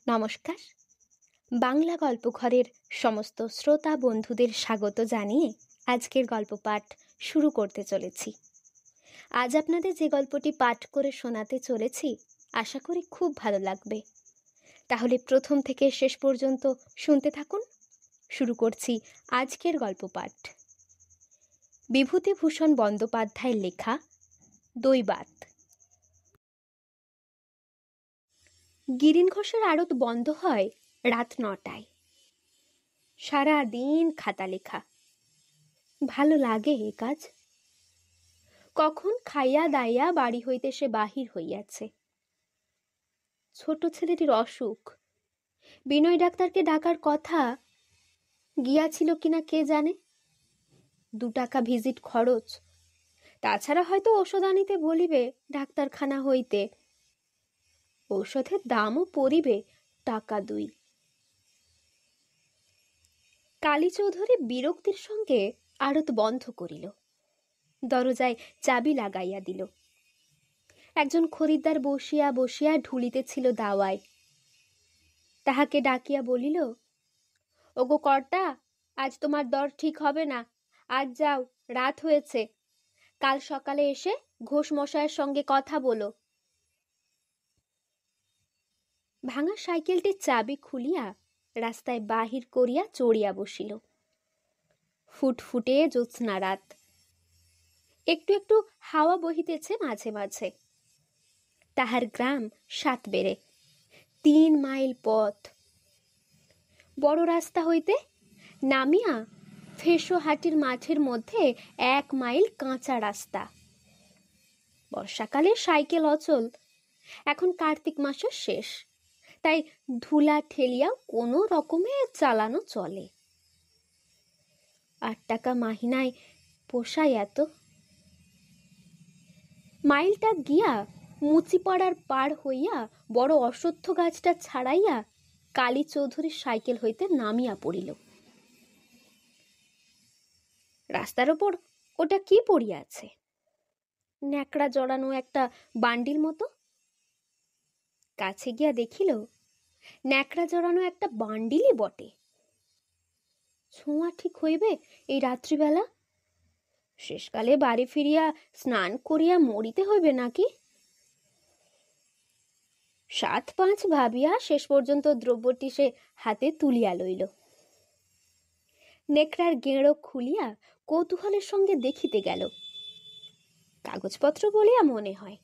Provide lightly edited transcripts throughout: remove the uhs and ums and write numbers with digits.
নমস্কার। বাংলা গল্পঘরের সমস্ত শ্রোতা বন্ধুদের স্বাগত জানিয়ে আজকের গল্প পাঠ শুরু করতে চলেছি। আজ আপনাদের যে গল্পটি পাঠ করে শোনাতে চলেছি আশা করি খুব ভালো লাগবে। তাহলে প্রথম থেকে শেষ পর্যন্ত শুনতে থাকুন। শুরু করছি আজকের গল্প পাঠ। বিভূতিভূষণ বন্দ্যোপাধ্যায়ের লেখা দৈবাত। গিরিন ঘোষের আড়ত বন্ধ হয় রাত ৯টায়। সারা দিন খাতা লেখা, ভালো লাগে এ কাজ। কখন খাইয়া দাইয়া বাড়ি হইতে সে বাহির হইয়াছে। ছোট ছেলেটির অসুখ, বিনয় ডাক্তারকে ডাকার কথা, গিয়াছিল কিনা কে জানে। ২ টাকা ভিজিট খরচ, তাছাড়া হয়তো ঔষধ আনিতে বলিবে ডাক্তারখানা হইতে। ঔষধের দামও পড়িবে টাকা ২। কালীচৌধুরী বিরক্তির সঙ্গে আড়ত বন্ধ করিল, দরজায় চাবি লাগাইয়া দিল। একজন খরিদ্দার বসিয়া বসিয়া ঢুলিতেছিল দাওয়ায়। তাহাকে ডাকিয়া বলিল, ওগো কর্তা, আজ তোমার দর ঠিক হবে না, আজ যাও, রাত হয়েছে। কাল সকালে এসে ঘোষ মশায়ের সঙ্গে কথা বলো। ভাঙা সাইকেলটির চাবি খুলিয়া রাস্তায় বাহির করিয়া চড়িয়া বসিল। ফুটফুটে জ্যোৎস্না রাত, একটু একটু হাওয়া বহিতেছে মাঝে মাঝে। তাহার গ্রাম সাতবেড়ে, ৩ মাইল পথ। বড় রাস্তা হইতে নামিয়া ফেসোহাটির মাঠের মধ্যে ১ মাইল কাঁচা রাস্তা। বর্ষাকালে সাইকেল অচল, এখন কার্তিক মাসের শেষ, তাই ধুলা ঠেলিয়া কোনো রকমে চালানো চলে। ৮ টাকা মাহিনায় পোষায় এত? মাইলটা গিয়া মুচিপাড়ার পার হইয়া বড় অশ্বত্থ গাছটা ছাড়াইয়া কালী চৌধুরীর সাইকেল হইতে নামিয়া পড়িল। রাস্তার ওপর ওটা কি পড়িয়া আছে? ন্যাকড়া জড়ানো একটা বান্ডিল মতো। কাছে গিয়া দেখিল ন্যাকড়া জড়ানো একটা বান্ডিলই বটে। ছোঁয়া ঠিক হইবে এই রাত্রিবেলা? শেষকালে বাড়ি ফিরিয়া স্নান করিয়া মরিতে হইবে নাকি? ৭-৫ ভাবিয়া শেষ পর্যন্ত দ্রব্যটি সে হাতে তুলিয়া লইল। নেকড়ার গেঁড়ো খুলিয়া কৌতূহলের সঙ্গে দেখিতে গেল। কাগজপত্র বলিয়া মনে হয়।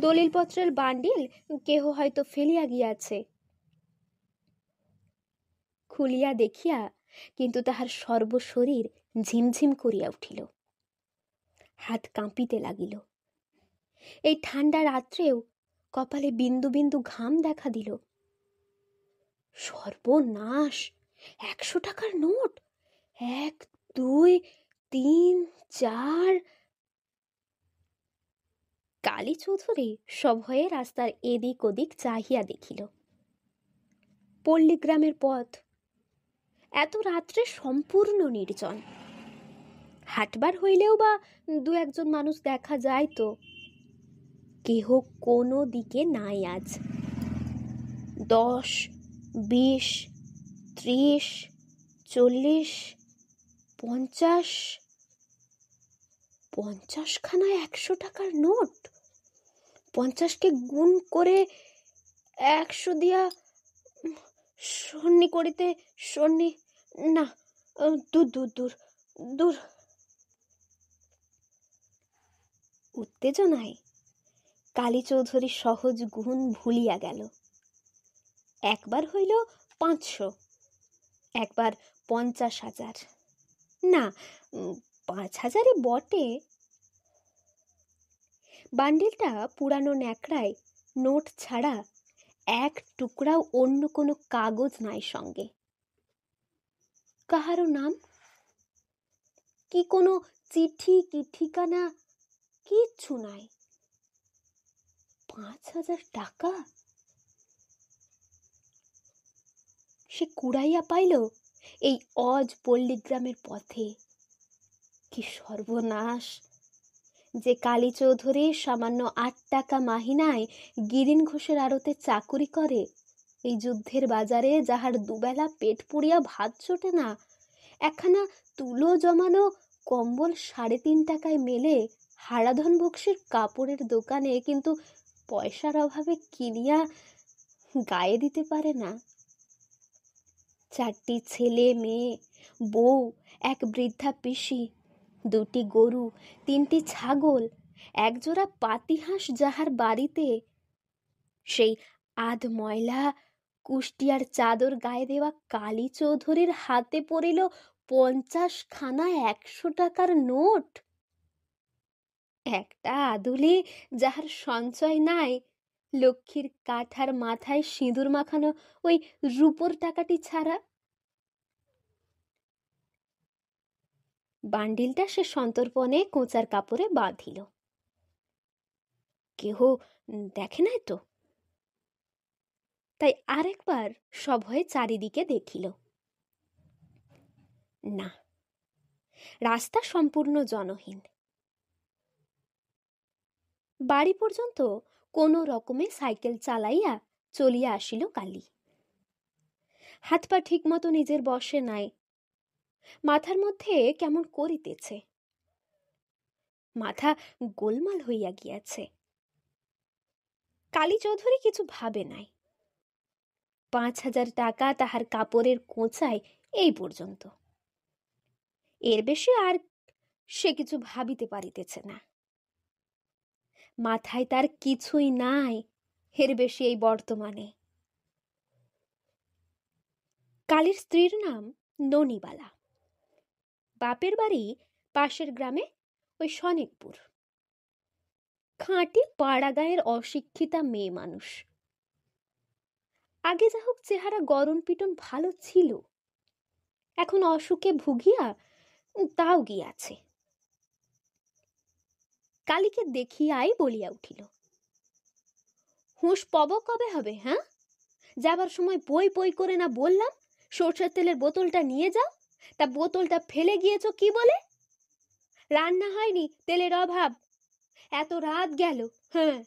দলিলপত্রের বান্ডিল কেহ হয়তো ফেলিয়া গিয়াছে। খুলিয়া দেখিয়া কিন্তু তাহার সর্বশরীর ঝিমঝিম করিয়া উঠিল, হাত কাঁপিতে লাগিল। এই ঠান্ডা রাত্রেও কপালে বিন্দু বিন্দু ঘাম দেখা দিল। সর্বনাশ! ১০০ টাকার নোট! ১, ২, ৩, ৪। কালী চৌধুরী সভয়ে রাস্তার এদিক ওদিক চাহিয়া দেখিল। পল্লীগ্রামের পথ, এত রাত্রে সম্পূর্ণ নির্জন। হাটবার হইলেও বা ২-১ জন মানুষ দেখা যায় তো। কেহ কোনো দিকে নাই আজ। ১০, ২০, ৩০, ৪০, ৫০। ৫০ খানায় ১০০ টাকার নোট। ৫০কে গুণ করে ১০০ দিয়া সন্নি করিতে সন্নি না, দূর দূর দূর দূর। উত্তেজনায় কালী চৌধুরী সহজ গুণ ভুলিয়া গেল। একবার হইল ৫০০, একবার ৫০,০০০। না, ৫,০০০ই বটে। বান্ডিলটা পুরানো ন্যাকড়ায়, নোট ছাড়া এক টুকরাও অন্য কোনো কাগজ নাই সঙ্গে। কাহারও নাম কি কোনো চিঠি কি ঠিকানা কিচ্ছু নাই। ৫,০০০ টাকা সে কুড়াইয়া পাইল এই অজ পল্লীগ্রামের পথে। কি সর্বনাশ যে কালী চৌধুরী সামান্য ৮ টাকা মাহিনায় গিরিন ঘোষের আড়তে চাকুরি করে, এই যুদ্ধের বাজারে যাহার দুবেলা পেট পুড়িয়া ভাত জোটে না, একখানা তুলো জমানো কম্বল 3.5 টাকায় মেলে হারাধন বক্সির কাপড়ের দোকানে কিন্তু পয়সার অভাবে কিনিয়া গায়ে দিতে পারে না। 4টি ছেলে মেয়ে, বউ, এক বৃদ্ধা পিসি, 2টি গরু, 3টি ছাগল, একজোড়া পাতিহাঁস যাহার বাড়িতে, সেই আধ ময়লা কুষ্টিয়ার চাদর গায়ে দেওয়া কালী চৌধুরীর হাতে পড়িল 50 খানা 100 টাকার নোট। একটা আদুলি যাহার সঞ্চয় নাই, লক্ষ্মীর কাঠার মাথায় সিঁদুর মাখানো ওই রূপোর টাকাটি ছাড়া। বান্ডিলটা সে সন্তর্পণে কোঁচার কাপড়ে বাঁধিল। কেহ দেখে নাই তো? তাই আরেকবার সভয়ে চারিদিকে দেখিল। না, রাস্তা সম্পূর্ণ জনহীন। বাড়ি পর্যন্ত কোনো রকমে সাইকেল চালাইয়া চলিয়া আসিল কালী। হাত পা ঠিক মতো নিজের বসে নাই, মাথার মধ্যে কেমন করিতেছে, মাথা গোলমাল হইয়া গিয়াছে। কালী চৌধুরী কিছু ভাবে নাই। 5,000 টাকা তাহার কাপড়ের কোঁচায় এই পর্যন্ত, এর বেশি আর সে কিছু ভাবিতে পারিতেছে না। মাথায় তার কিছুই নাই এর বেশি এই বর্তমানে। কালীর স্ত্রীর নাম ননিবালা, বাপের বাড়ি পাশের গ্রামে ওই শনেকপুর। খাঁটি পাড়া গায়ের অশিক্ষিতা মেয়ে মানুষ। আগে যা হোক চেহারা গড়ন পিটন ভালো ছিল, এখন অসুখে ভুগিয়া তাও গিয়াছে। কালীকে দেখিয়াই বলিয়া উঠিল, হুঁশ পব কবে হবে? হ্যাঁ, যাবার সময় পই পই করে না বললাম সরষের তেলের বোতলটা নিয়ে যাও, তা বোতলটা ফেলে গিয়েছ কি বলে? রান্না হয়নি, তেলের অভাব, এত রাত গেল। হ্যাঁ।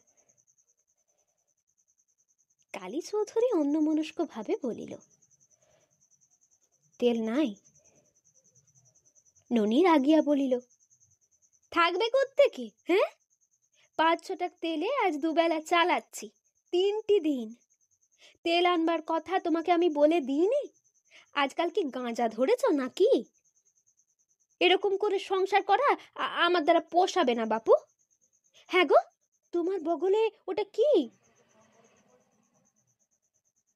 কালী চৌধুরী অন্যমনস্ক ভাবে বলিল, তেল নাই। ননি রাগিয়া বলিল, থাকবে কোত্থেকে? হ্যাঁ, 5-6 টাকা তেলে আজ দুবেলা চালাচ্ছি, 3টি দিন। তেল আনবার কথা তোমাকে আমি বলে দিইনি? আজকাল কি গাঁজা ধরেছ নাকি? এরকম করে সংসার করা আমার দ্বারা পোষাবে না বাপু। হ্যাঁ গো, তোমার বগলে ওটা কি?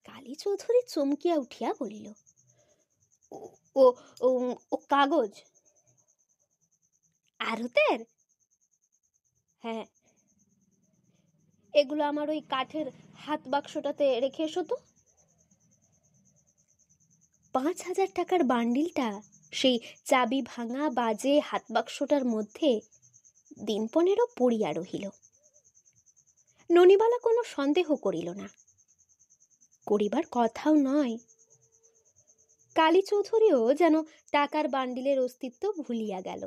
কালী চৌধুরী চমকিয়া উঠিয়া বলিল, ও ও ও কাগজ। আরতের? হ্যাঁ। এগুলো আমার ওই কাঠের হাত বাক্সটাতে রেখে এসো তো। 5,000 টাকার বান্ডিলটা সেই চাবি ভাঙা বাজে হাত বাক্সটার মধ্যে 15 পড়িয়া রহিল। ননিবালা কোনো সন্দেহ করিল না, করিবার কথাও নয়। কালী চৌধুরীও যেন টাকার বান্ডিলের অস্তিত্ব ভুলিয়া গেল।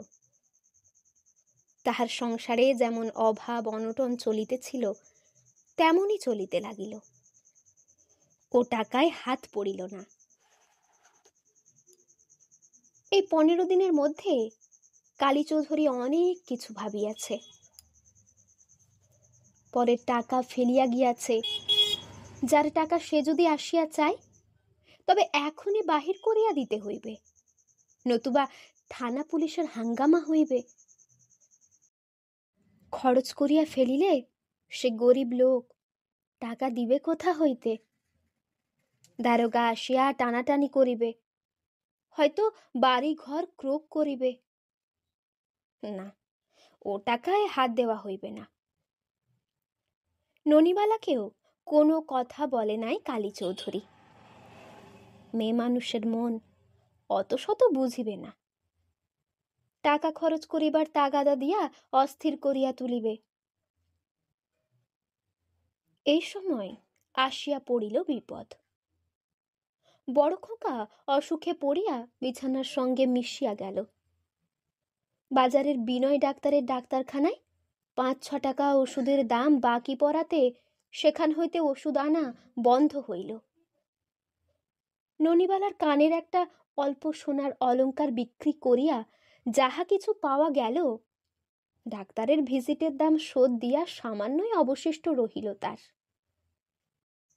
তাহার সংসারে যেমন অভাব অনটন চলিতেছিল, তেমনই চলিতে লাগিল। ও টাকায় হাত পড়িল না। এই 15 দিনের মধ্যে কালী চৌধুরী অনেক কিছু ভাবিয়াছে। পরের টাকা ফেলিয়া গিয়াছে, যার টাকা সে যদি আসিয়া চায় তবে এখনই বাহির করিয়া দিতে হইবে, নতুবা থানা পুলিশের হাঙ্গামা হইবে। খরচ করিয়া ফেলিলে সে গরিব লোক, টাকা দিবে কোথা হইতে? দারোগা আসিয়া টানাটানি করিবে, হয়তো বাড়ি ঘর ক্রোক করিবে। না, ও টাকায় হাত দেওয়া হইবে না। ননিবালাকেও কোনো কথা বলে নাই কালী চৌধুরী। মেয়ে মানুষের মন অত শত বুঝিবে না। টাকা খরচ করিবার তাগাদা দিয়া অস্থির করিয়া তুলিবে। এই সময় আসিয়া পড়িল বিপদ। বড় খোকা অসুখে পড়িয়া বিছানার সঙ্গে মিশিয়া গেল। বাজারের বিনয় ডাক্তারের ডাক্তারখানায় 5-6 টাকা ওষুধের দাম বাকি পড়াতে সেখান হইতে ওষুধ আনা বন্ধ হইল। ননিবালার কানের একটা অল্প সোনার অলংকার বিক্রি করিয়া যাহা কিছু পাওয়া গেল, ডাক্তারের ভিজিটের দাম শোধ দিয়া সামান্যই অবশিষ্ট রহিল তার।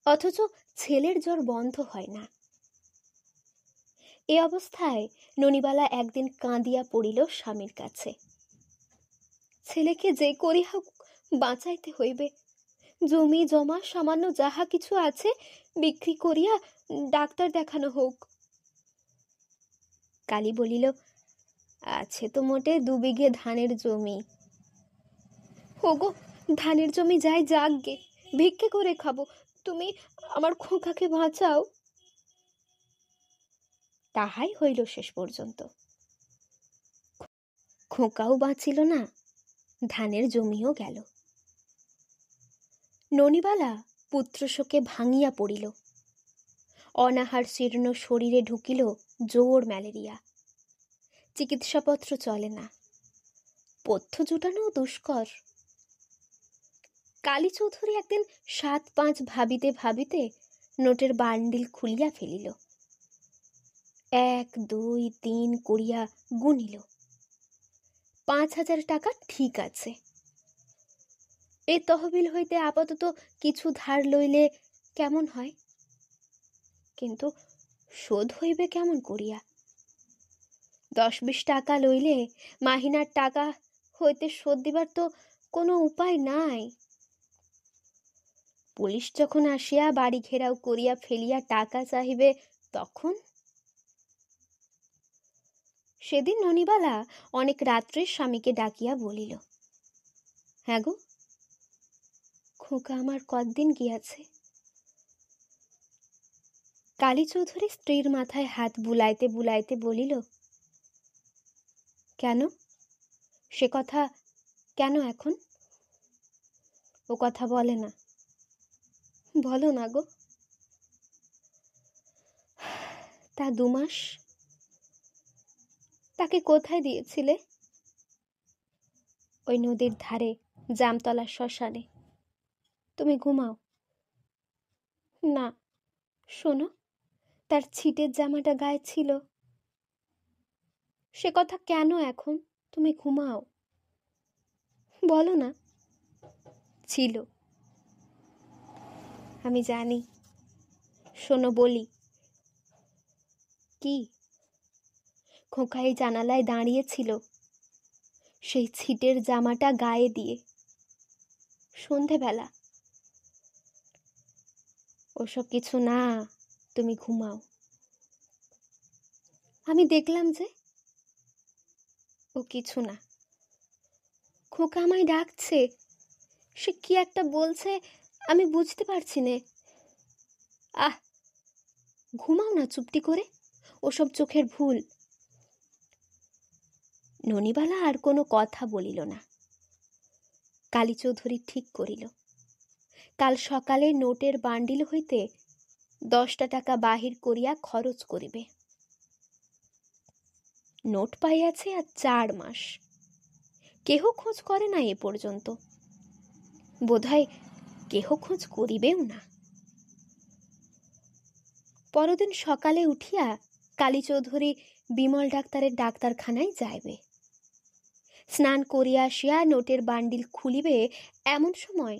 অথচ ছেলের জ্বর বন্ধ হয় না। এ অবস্থায় ননিবালা একদিন কাঁদিয়া পড়িল স্বামীর কাছে। ছেলেকে যে করি হোক বাঁচাইতে হইবে, জমি জমা সামান্য যাহা কিছু আছে বিক্রি করিয়া ডাক্তার দেখানো হোক। কালী বলিল, আছে তো মোটে 2 বিঘে ধানের জমি। ওগো, ধানের জমি যাই যাকগে, ভিক্ষে করে খাবো, তুমি আমার খোকাকে বাঁচাও। তাহাই হইল শেষ পর্যন্ত। খোকাও বাঁচিল না, ধানের জমিও গেল। ননিবালা পুত্রশোকে ভাঙিয়া পড়িল। অনাহার শীর্ণ শরীরে ঢুকিল জোর ম্যালেরিয়া। চিকিৎসাপত্র চলে না, পথ্য জুটানো দুষ্কর। কালী চৌধুরী একদিন 7-5 ভাবিতে ভাবিতে নোটের বান্ডিল খুলিয়া ফেলিল। 1, 2, 3 করিয়া গুনিল। 5,000 টাকা ঠিক আছে। এ তহবিল হইতে আপাতত কিছু ধার লইলে কেমন হয়, কিন্তু শোধ হইবে কেমন করিয়া? 10-20 টাকা লইলে মাহিনার টাকা হইতে শোধ দিবার তো কোনো উপায় নাই। পুলিশ যখন আসিয়া বাড়ি ঘেরাও করিয়া ফেলিয়া টাকা চাহিবে তখন? সেদিন ননিবালা অনেক রাত্রে স্বামীকে ডাকিয়া বলিল, হ্যাঁ গো, খোকা আমার কতদিন গিয়াছে? কালী চৌধুরী স্ত্রীর মাথায় হাত বুলাইতে বুলাইতে বলিল, কেন? সে কথা কেন এখন? ও কথা বলে না। বলো না গো। তা 2 মাস। তাকে কোথায় দিয়েছিলে? ওই নদীর ধারে জামতলা শ্মশানে। তুমি ঘুমাও। না, শোনো, তার ছিটের জামাটা গায়ে ছিল। সে কথা কেন এখন? তুমি ঘুমাও। বলো না। ছিল। আমি জানি। শোনো বলি। কি? খোকা এই জানালায় দাঁড়িয়েছিল সেই ছিটের জামাটা গায়ে দিয়ে সন্ধেবেলা। ওসব কিছু না, তুমি ঘুমাও। আমি দেখলাম যে। ও কিছু না। খোকা আমায় ডাকছে, সে কি একটা বলছে, আমি বুঝতে পারছি নে। আহ, ঘুমাও না চুপটি করে, ওসব চোখের ভুল। ননিবালা আর কোনো কথা বলিল না। কালী চৌধুরী ঠিক করিল, কাল সকালে নোটের বান্ডিল হইতে 10টা টাকা বাহির করিয়া খরচ করিবে। নোট পাইয়াছে আর 4 মাস। কেহ খোঁজ করে না এ পর্যন্ত, বোধহয় কেহ খোঁজ করিবেও না। পরদিন সকালে উঠিয়া কালী চৌধুরী বিমল ডাক্তারের ডাক্তারখানায় যাইবে। স্নান করিয়া আসিয়া নোটের বান্ডিল খুলিবে এমন সময়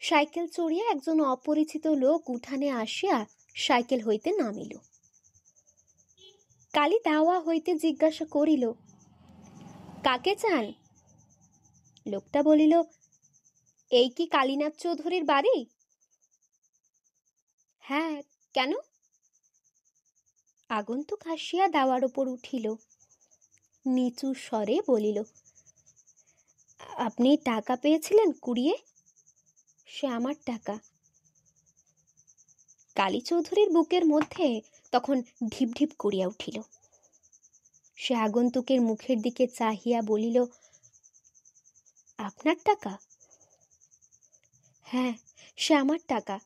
সাইকেল চড়িয়া একজন অপরিচিত লোক উঠানে আসিয়া সাইকেল হইতে নামিল। কালী দাওয়া হইতে জিজ্ঞাসা করিল, কাকে চান? লোকটা বলিল, এই কি কালীনাথ চৌধুরীর বাড়ি? হ্যাঁ, কেন? আগন্তুক আসিয়া দাওয়ার ওপর উঠিল, নিচু স্বরে বলিল, আপনি টাকা পেয়েছিলেন কুড়িয়ে? সে আমার টাকা। কালী চৌধুরীর বুকের মধ্যে তখন ঢিপ ঢিপ করিয়া উঠিল। সে আগন্তুকের মুখের দিকে চাহিয়া বলিল, আপনার টাকা? হ্যাঁ, সে আমার টাকা।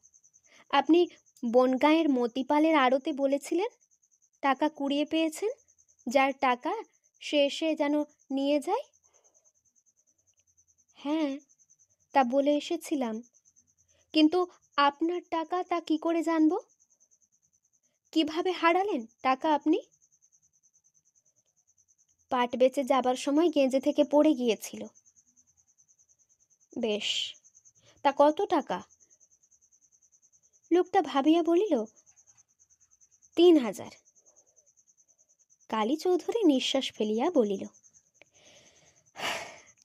আপনি বনগাঁয়ের মতিপালের আড়তে বলেছিলেন টাকা কুড়িয়ে পেয়েছেন, যার টাকা সে এসে যেন নিয়ে যায়। হ্যাঁ, তা বলে এসেছিলাম, কিন্তু আপনার টাকা তা কি করে জানব? কিভাবে হারালেন টাকা আপনি? পাট বেচে যাবার সময় গেঁজে থেকে পড়ে গিয়েছিল। বেশ, তা কত টাকা? লোকটা ভাবিয়া বলিল, 3,000। কালী চৌধুরী নিঃশ্বাস ফেলিয়া বলিল,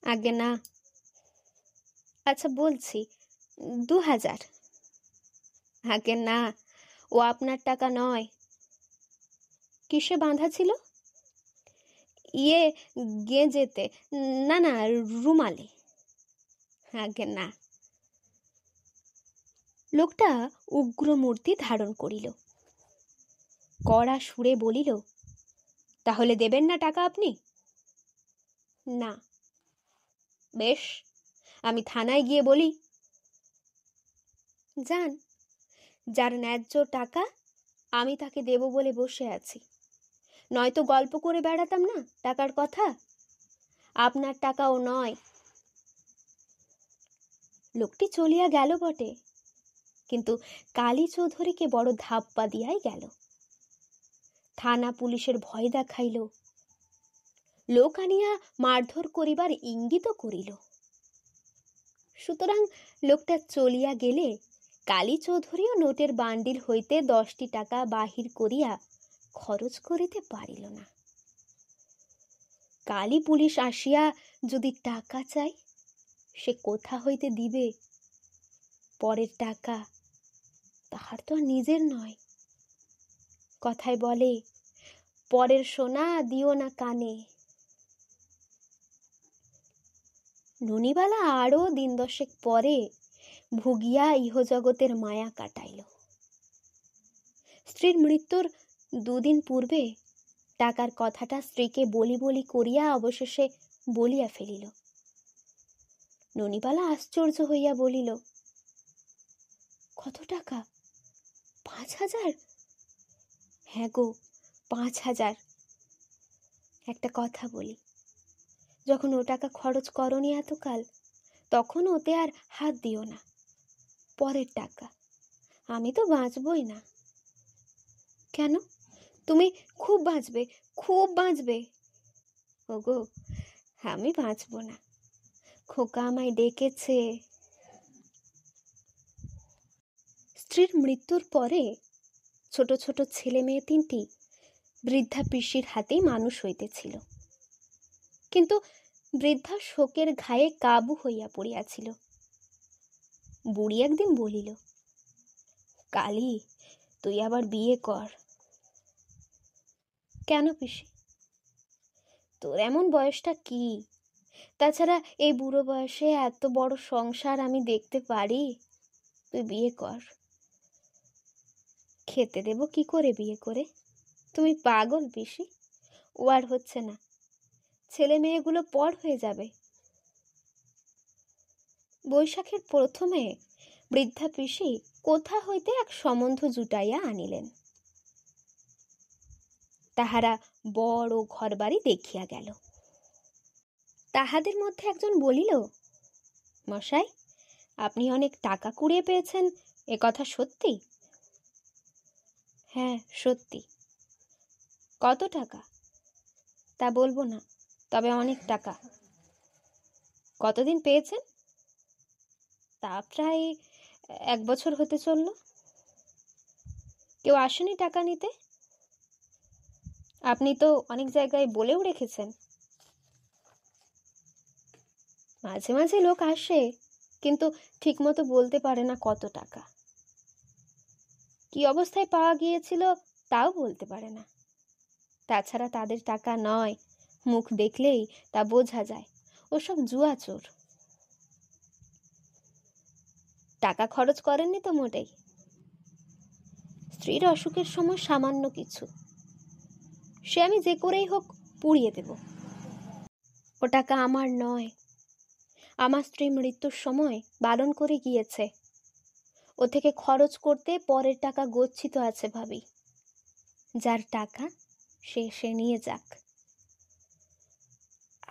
আগে না। আচ্ছা বলছি, 2,000। আগে না, ও আপনার টাকা নয়। কিসে বাঁধা ছিল? ইয়ে, গেঁজেতে। না না, রুমালে। আগে না। লোকটা উগ্র মূর্তি ধারণ করিল, কড়া সুরে বলিল, তাহলে দেবেন না টাকা আপনি? না। বেশ, আমি থানায় গিয়ে বলি। যান, যার ন্যায্য টাকা আমি তাকে দেব বলে বসে আছি, নয়তো গল্প করে বেড়াতাম না টাকার কথা। আপনার টাকাও নয়। লোকটি চলিয়া গেল বটে, কিন্তু কালী চৌধুরীকে বড় ধাপ্পা দিয়াই গেল। থানা পুলিশের ভয় দেখাইল, লোক আনিয়া মারধর করিবার ইঙ্গিত করিল। সুতরাং লোকটা চলিয়া গেলে কালী চৌধুরীও নোটের বান্ডিল হইতে 10টি টাকা বাহির করিয়া খরচ করিতে পারিল না। কালী পুলিশ আসিয়া যদি টাকা চাই, সে কোথা হইতে দিবে? পরের টাকা, তাহার তো আর নিজের নয়। কথায় বলে, পরের সোনা দিও না কানে। ননিবালা আরও 10 পরে ভুগিয়া ইহজগতের মায়া কাটাইল। স্ত্রীর মৃত্যুর 2 দিন পূর্বে টাকার কথাটা স্ত্রীকে বলি বলি করিয়া অবশেষে বলিয়া ফেলিল। ননিবালা আশ্চর্য হইয়া বলিল, কত টাকা? 5,000? হ্যাঁ গো, 5,000। একটা কথা বলি, যখন ও টাকা খরচ করনি এতকাল, তখন ওতে আর হাত দিও না। পরের টাকা, আমি তো বাঁচবই না। কেন? তুমি খুব বাঁচবে, খুব বাঁচবে। ওগো, আমি বাঁচব না, খোকা আমায় ডেকেছে। স্ত্রীর মৃত্যুর পরে ছোট ছোট ছেলে মেয়ে 3টি বৃদ্ধা পিসির হাতেই মানুষ হইতেছিল, কিন্তু বৃদ্ধা শোকের ঘায়ে কাবু হইয়া পড়িয়াছিল। বুড়ি একদিন বলিল, কালী, তুই আবার বিয়ে কর। কেন পিসি? তোর এমন বয়সটা কি? তাছাড়া এই বুড়ো বয়সে এত বড় সংসার আমি দেখতে পারি? তুই বিয়ে কর। খেতে দেব কি করে বিয়ে করে? তুমি পাগল পিসি? ও আর হচ্ছে না, ছেলে মেয়েগুলো পর হয়ে যাবে। বৈশাখের প্রথমে বৃদ্ধা পিসি কোথা হইতে এক সম্বন্ধ জুটাইয়া আনিলেন। তাহারা বড় ঘরবাড়ি দেখিয়া গেল। তাহাদের মধ্যে একজন বলিল, মশাই, আপনি অনেক টাকা কুড়িয়ে পেয়েছেন, এ কথা সত্যি? হ্যাঁ, সত্যি। কত টাকা? তা বলবো না, তবে অনেক টাকা। কতদিন পেয়েছেন? তা প্রায় 1 বছর হতে চলল। কেউ আসেনি টাকা নিতে? আপনি তো অনেক জায়গায় বলেও রেখেছেন। মাঝে মাঝে লোক আসে, কিন্তু ঠিকমতো বলতে পারে না কত টাকা। কি অবস্থায় পাওয়া গিয়েছিল তাও বলতে পারে না। তাছাড়া তাদের টাকা নয়, মুখ দেখলেই তা বোঝা যায়, ওসব জুয়া চোর। টাকা খরচ করেননি তো মোটেই? স্ত্রীর অসুখের সময় সামান্য কিছু, সে আমি যে করেই হোক পুড়িয়ে দেব। ও টাকা আমার নয়, আমার স্ত্রী মৃত্যুর সময় বারণ করে গিয়েছে, ও থেকে খরচ করতে পরের টাকা গচ্ছিত আছে ভাবি। যার টাকা সে নিয়ে যাক।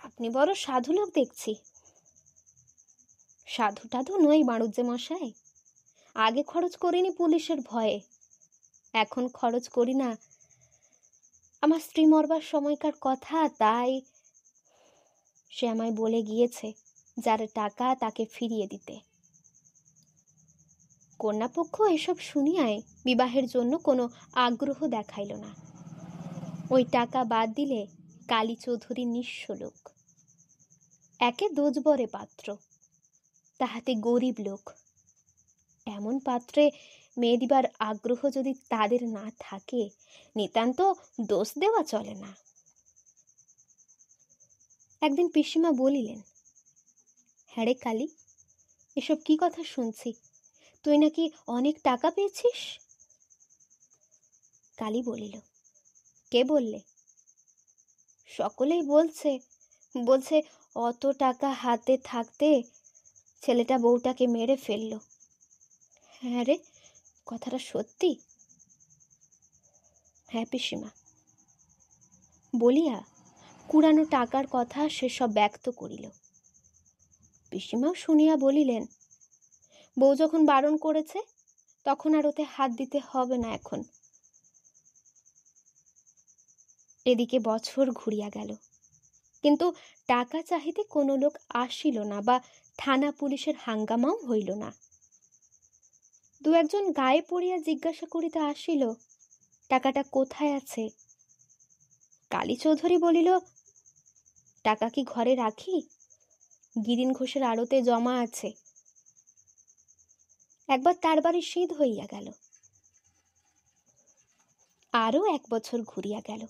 আপনি বড় সাধু লোক দেখছি। সাধু টাধু নই বাড়ুজ্জে মশাই, আগে খরচ করিনি পুলিশের ভয়ে। এখন খরচ করি না। আমার স্ত্রী মরবার সময়কার কথা, তাই সে আমায় বলে গিয়েছে যার টাকা তাকে ফিরিয়ে দিতে। কন্যাপক্ষ এসব শুনিয়ায় বিবাহের জন্য কোনো আগ্রহ দেখাইল না। ওই টাকা বাদ দিলে কালী চৌধুরী নিঃস্ব লোক, একে দোজবরে পাত্র, তাহাতে গরিব লোক। এমন পাত্রে মেয়ে দিবার আগ্রহ যদি তাদের না থাকে, নিতান্ত দোষ দেওয়া চলে না। একদিন পিসিমা বলিলেন, হ্যাঁ রে কালী, এসব কি কথা শুনছি? তুই নাকি অনেক টাকা পেয়েছিস? কালী বলিল, কে বললে? সকলেই বলছে বলছে অত টাকা হাতে থাকতে ছেলেটা বউটাকে মেরে ফেললো। হ্যাঁ রে, কথাটা সত্যি? হ্যাঁ পিসিমা, বলিয়া কুড়ানো টাকার কথা সেসব ব্যক্ত করিল। পিসিমাও শুনিয়া বলিলেন, বউ যখন বারণ করেছে তখন আর ওতে হাত দিতে হবে না এখন। এদিকে বছর ঘুরিয়া গেল, কিন্তু টাকা চাহিতে কোনো লোক আসিল না, বা থানা পুলিশের হাঙ্গামাও হইল না। দু একজন গায়ে পড়িয়া জিজ্ঞাসা করিতে আসিল, টাকাটা কোথায় আছে? কালী চৌধুরী বলিল, টাকা কি ঘরে রাখি? গিরিন ঘোষের আড়তে জমা আছে। একবার তার বাড়ি শীত হইয়া গেল। আরও 1 বছর ঘুরিয়া গেল।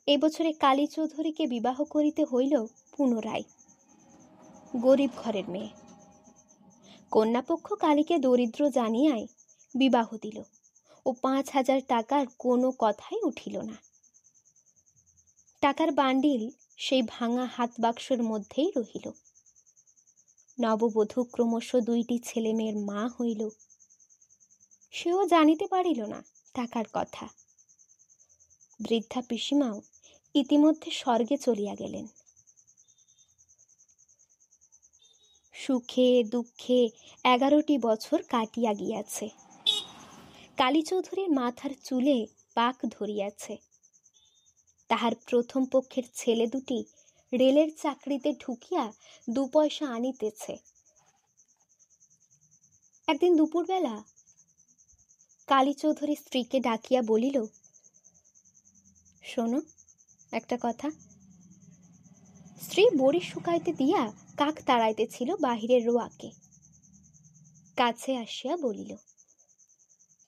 এই বছরে কালী চৌধুরীকে বিবাহ করিতে হইল পুনরায়। গরিব ঘরের মেয়ে। কন্যাপক্ষ কালীকে দরিদ্র জানিয়াই বিবাহ দিল, ও 5,000 টাকার কোনো কথাই উঠিল না। টাকার বান্ডিল সেই ভাঙা হাত বাক্সের মধ্যেই রহিল। নববধূ ক্রমশ 2টি ছেলে মেয়ের মা হইল। সেও জানিতে পারিল না টাকার কথা। বৃদ্ধা পিসিমাও ইতিমধ্যে স্বর্গে চলিয়া গেলেন। সুখে দুঃখে 11টি বছর কাটিয়া গিয়াছে। কালী চৌধুরীর মাথার চুলে পাক ধরিয়াছে। তাহার প্রথম পক্ষের ছেলে দুটি রেলের চাকরিতে ঢুকিয়া 2 পয়সা আনিতেছে। একদিন দুপুরবেলা কালী চৌধুরী স্ত্রীকে ডাকিয়া বলিল, শোনো একটা কথা। স্ত্রী বড়ি শুকাইতে দিয়া কাক তাড়াইতেছিল বাহিরের রোয়াকে। কাছে আসিয়া বলিল,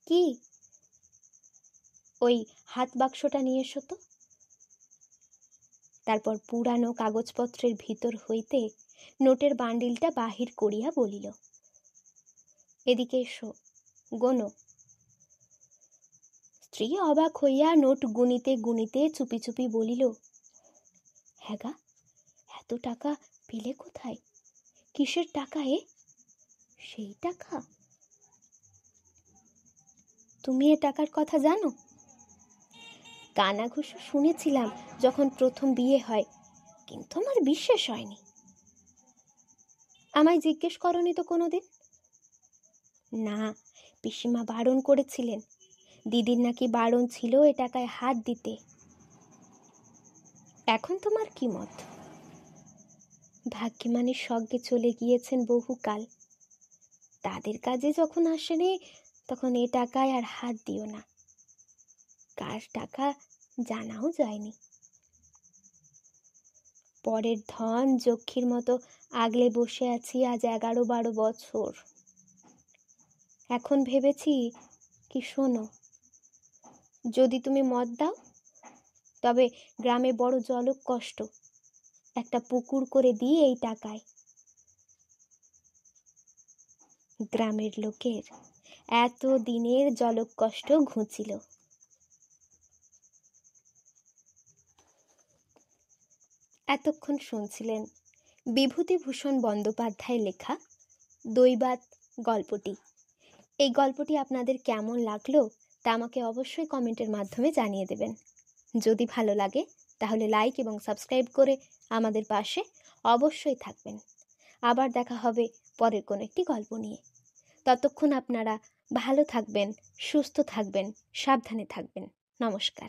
কি? ওই হাত বাক্সটা নিয়ে এসো তো। তারপর পুরানো কাগজপত্রের ভিতর হইতে নোটের বান্ডিলটা বাহির করিয়া বলিল, এদিকে এসো, গোনো। স্ত্রী অবাক হইয়া নোট গুনিতে গুনিতে চুপি চুপি বলিল, হ্যাঁ গা, এত টাকা পেলে কোথায়? কিসের টাকা এ? সেই টাকা? তুমি এ টাকার কথা জানো? কানাঘুষো শুনেছিলাম যখন প্রথম বিয়ে হয়, কিন্তু আমার বিশ্বাস হয়নি। আমায় জিজ্ঞেস করনি তো কোনোদিন? না, পিসিমা বারণ করেছিলেন। দিদির নাকি বারণ ছিল এ টাকায় হাত দিতে। এখন তোমার কি মত? ভাগ্যিমানের স্বর্গে চলে গিয়েছেন বহুকাল। তাদের কাজে যখন আসেনি তখন এ টাকায় আর হাত দিও না। কার টাকা জানাও যায়নি। পরের ধন যক্ষীর মতো আগলে বসে আছি আজ 11-12 বছর। এখন ভেবেছি কি, শোনো, যদি তুমি মত দাও তবে গ্রামে বড় জলক কষ্ট, একটা পুকুর করে দিই এই টাকায়। গ্রামের লোকের এত দিনের জলক কষ্ট ঘুচিল। এতক্ষণ শুনছিলেন বিভূতিভূষণ বন্দ্যোপাধ্যায়ের লেখা দৈবাত গল্পটি। এই গল্পটি আপনাদের কেমন লাগলো তা আমাকে অবশ্যই কমেন্টের মাধ্যমে জানিয়ে দেবেন। যদি ভালো লাগে তাহলে লাইক এবং সাবস্ক্রাইব করে আমাদের পাশে অবশ্যই থাকবেন। আবার দেখা হবে পরের কোনো একটি গল্প নিয়ে। ততক্ষণ আপনারা ভালো থাকবেন, সুস্থ থাকবেন, সাবধানে থাকবেন। নমস্কার।